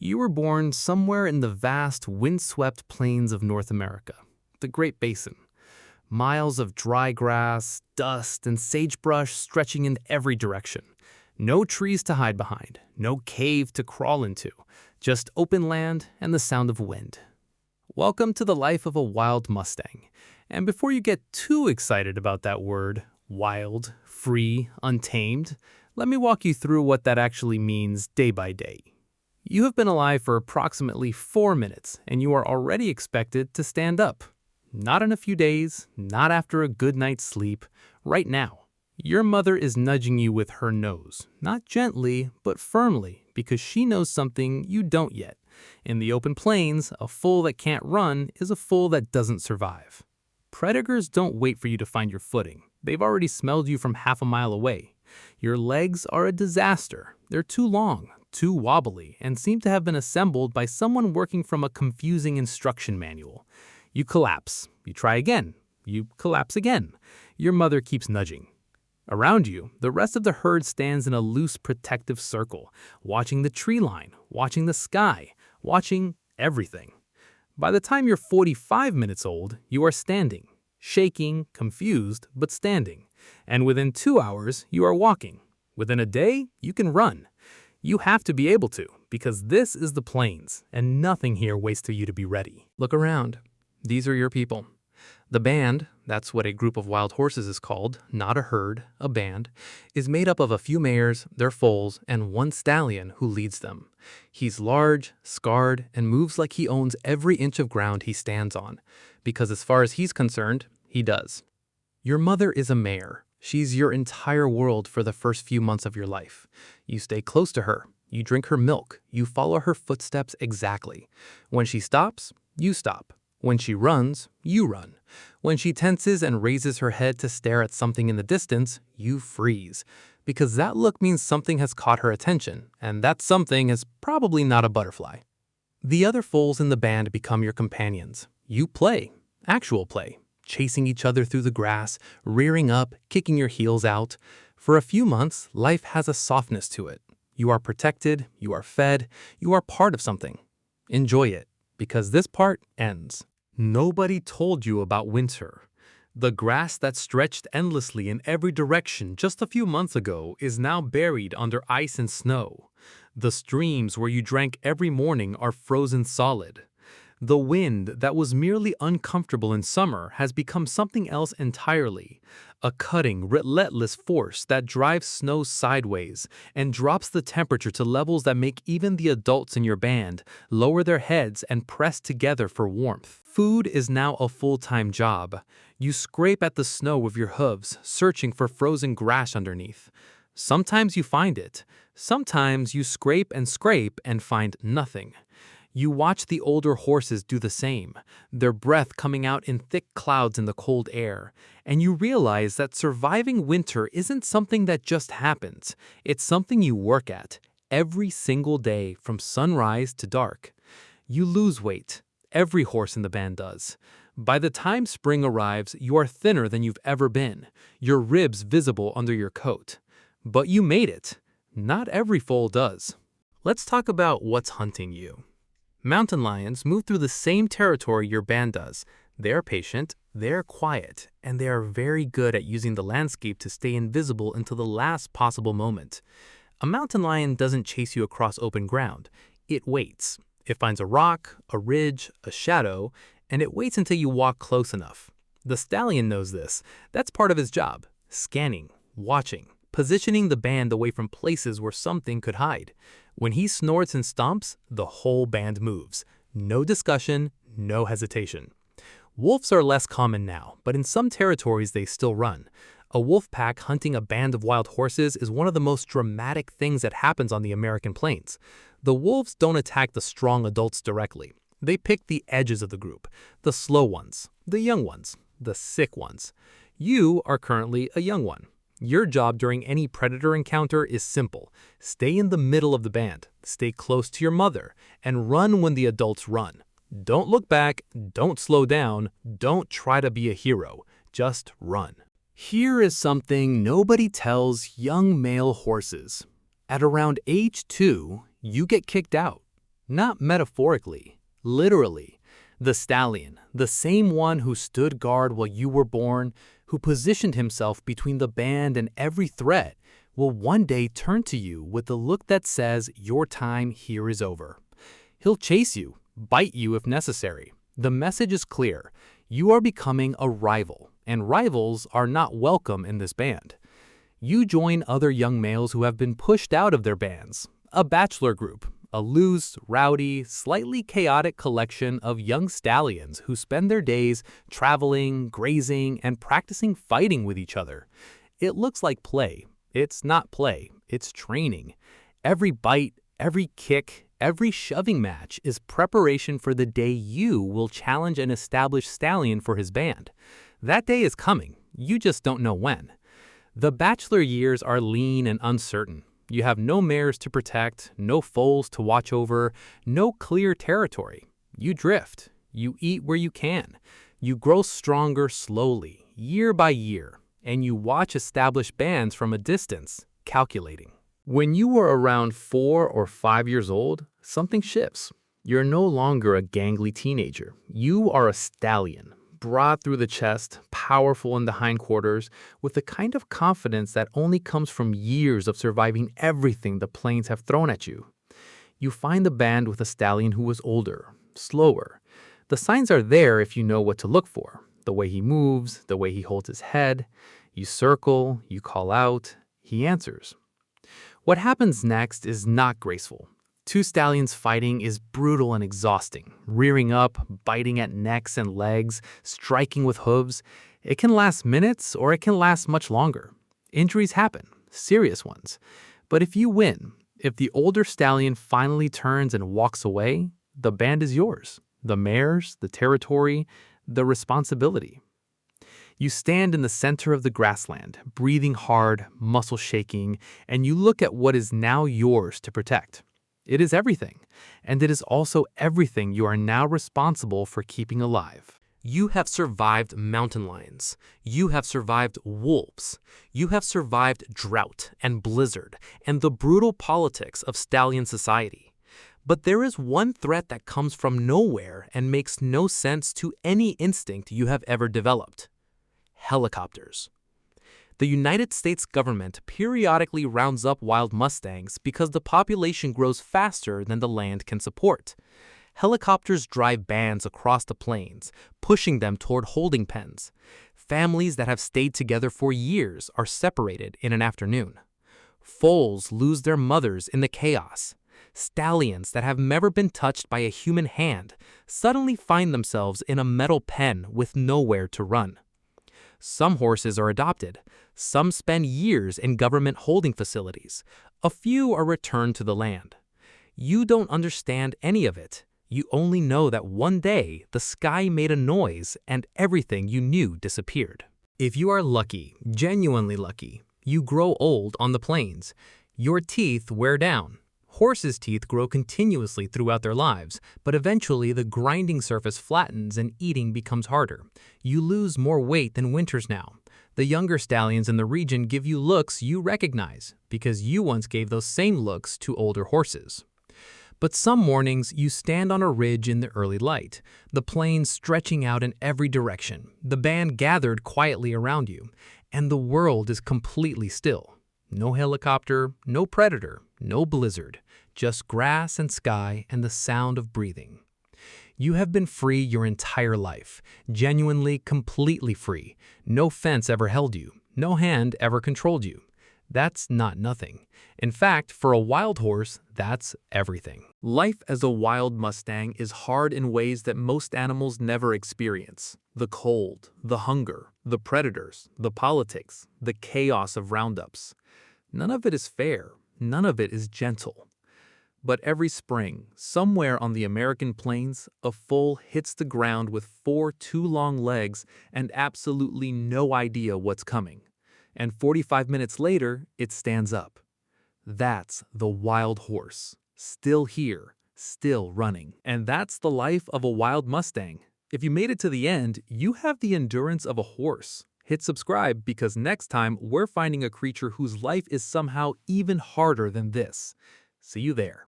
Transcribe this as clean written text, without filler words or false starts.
You were born somewhere in the vast, windswept plains of North America, the Great Basin. Miles of dry grass, dust, and sagebrush stretching in every direction. No trees to hide behind, no cave to crawl into, just open land and the sound of wind. Welcome to the life of a wild Mustang. And before you get too excited about that word, wild, free, untamed, let me walk you through what that actually means day by day. You have been alive for approximately 4 minutes, and you are already expected to stand up. Not in a few days, not after a good night's sleep, right now. Your mother is nudging you with her nose, not gently, but firmly, because she knows something you don't yet. In the open plains, a foal that can't run is a foal that doesn't survive. Predators don't wait for you to find your footing. They've already smelled you from half a mile away. Your legs are a disaster. They're too long, too wobbly, and seem to have been assembled by someone working from a confusing instruction manual. You collapse. You try again. You collapse again. Your mother keeps nudging. Around you, the rest of the herd stands in a loose protective circle, watching the tree line, watching the sky, watching everything. By the time you're 45 minutes old, you are standing, shaking, confused, but standing. And within 2 hours, you are walking. Within a day, you can run. You have to be able to, because this is the plains, and nothing here waits for you to be ready. Look around. These are your people. The band, that's what a group of wild horses is called, not a herd, a band, is made up of a few mares, their foals, and one stallion who leads them. He's large, scarred, and moves like he owns every inch of ground he stands on, because as far as he's concerned, he does. Your mother is a mare. She's your entire world for the first few months of your life. You stay close to her. You drink her milk. You follow her footsteps exactly. When she stops, you stop. When she runs, you run. When she tenses and raises her head to stare at something in the distance, you freeze. Because that look means something has caught her attention, and that something is probably not a butterfly. The other foals in the band become your companions. You play. Actual play. Chasing each other through the grass, rearing up, kicking your heels out. For a few months, life has a softness to it. You are protected, you are fed, you are part of something. Enjoy it, because this part ends. Nobody told you about winter. The grass that stretched endlessly in every direction just a few months ago is now buried under ice and snow. The streams where you drank every morning are frozen solid. The wind that was merely uncomfortable in summer has become something else entirely, a cutting, relentless force that drives snow sideways and drops the temperature to levels that make even the adults in your band lower their heads and press together for warmth. Food is now a full-time job. You scrape at the snow with your hooves, searching for frozen grass underneath. Sometimes you find it. Sometimes you scrape and find nothing. You watch the older horses do the same, their breath coming out in thick clouds in the cold air, and you realize that surviving winter isn't something that just happens. It's something you work at, every single day from sunrise to dark. You lose weight. Every horse in the band does. By the time spring arrives, you are thinner than you've ever been, your ribs visible under your coat. But you made it. Not every foal does. Let's talk about what's hunting you. Mountain lions move through the same territory your band does. They're patient, they're quiet, and they are very good at using the landscape to stay invisible until the last possible moment. A mountain lion doesn't chase you across open ground. It waits. It finds a rock, a ridge, a shadow, and it waits until you walk close enough. The stallion knows this. That's part of his job. Scanning, watching, positioning the band away from places where something could hide. When he snorts and stomps, the whole band moves. No discussion, no hesitation. Wolves are less common now, but in some territories they still run. A wolf pack hunting a band of wild horses is one of the most dramatic things that happens on the American plains. The wolves don't attack the strong adults directly. They pick the edges of the group, the slow ones, the young ones, the sick ones. You are currently a young one. Your job during any predator encounter is simple. Stay in the middle of the band, stay close to your mother, and run when the adults run. Don't look back, don't slow down, don't try to be a hero. Just run. Here is something nobody tells young male horses. At around age 2, you get kicked out. Not metaphorically, literally. The stallion, the same one who stood guard while you were born, who positioned himself between the band and every threat, will one day turn to you with the look that says your time here is over. He'll chase you, bite you if necessary. The message is clear. You are becoming a rival, and rivals are not welcome in this band. You join other young males who have been pushed out of their bands, a bachelor group, a loose, rowdy, slightly chaotic collection of young stallions who spend their days traveling, grazing, and practicing fighting with each other. It looks like play. It's not play, it's training. Every bite, every kick, every shoving match is preparation for the day you will challenge an established stallion for his band. That day is coming, you just don't know when. The bachelor years are lean and uncertain. You have no mares to protect, no foals to watch over, no clear territory. You drift. You eat where you can. You grow stronger slowly, year by year, and you watch established bands from a distance, calculating. When you are around 4 or 5 years old, something shifts. You're no longer a gangly teenager. You are a stallion, broad through the chest, powerful in the hindquarters, with the kind of confidence that only comes from years of surviving everything the plains have thrown at you. You find the band with a stallion who is older, slower. The signs are there if you know what to look for. The way he moves, the way he holds his head. You circle, you call out, he answers. What happens next is not graceful. 2 stallions fighting is brutal and exhausting, rearing up, biting at necks and legs, striking with hooves. It can last minutes or it can last much longer. Injuries happen, serious ones. But if you win, if the older stallion finally turns and walks away, the band is yours. The mares, the territory, the responsibility. You stand in the center of the grassland, breathing hard, muscle shaking, and you look at what is now yours to protect. It is everything, and it is also everything you are now responsible for keeping alive. You have survived mountain lions. You have survived wolves. You have survived drought and blizzard and the brutal politics of stallion society. But there is one threat that comes from nowhere and makes no sense to any instinct you have ever developed. Helicopters. The United States government periodically rounds up wild mustangs because the population grows faster than the land can support. Helicopters drive bands across the plains, pushing them toward holding pens. Families that have stayed together for years are separated in an afternoon. Foals lose their mothers in the chaos. Stallions that have never been touched by a human hand suddenly find themselves in a metal pen with nowhere to run. Some horses are adopted. Some spend years in government holding facilities. A few are returned to the land. You don't understand any of it. You only know that one day the sky made a noise and everything you knew disappeared. If you are lucky, genuinely lucky, you grow old on the plains. Your teeth wear down. Horses' teeth grow continuously throughout their lives, but eventually the grinding surface flattens and eating becomes harder. You lose more weight than winters now. The younger stallions in the region give you looks you recognize, because you once gave those same looks to older horses. But some mornings you stand on a ridge in the early light, the plains stretching out in every direction, the band gathered quietly around you, and the world is completely still. No helicopter, no predator, no blizzard, just grass and sky and the sound of breathing. You have been free your entire life, genuinely, completely free. No fence ever held you, no hand ever controlled you. That's not nothing. In fact, for a wild horse, that's everything. Life as a wild Mustang is hard in ways that most animals never experience. The cold, the hunger, the predators, the politics, the chaos of roundups. None of it is fair. None of it is gentle. But every spring, somewhere on the American plains, a foal hits the ground with 4 too long legs and absolutely no idea what's coming. And 45 minutes later, it stands up. That's the wild horse, still here, still running. And that's the life of a wild Mustang. If you made it to the end, you have the endurance of a horse. Hit subscribe because next time we're finding a creature whose life is somehow even harder than this. See you there.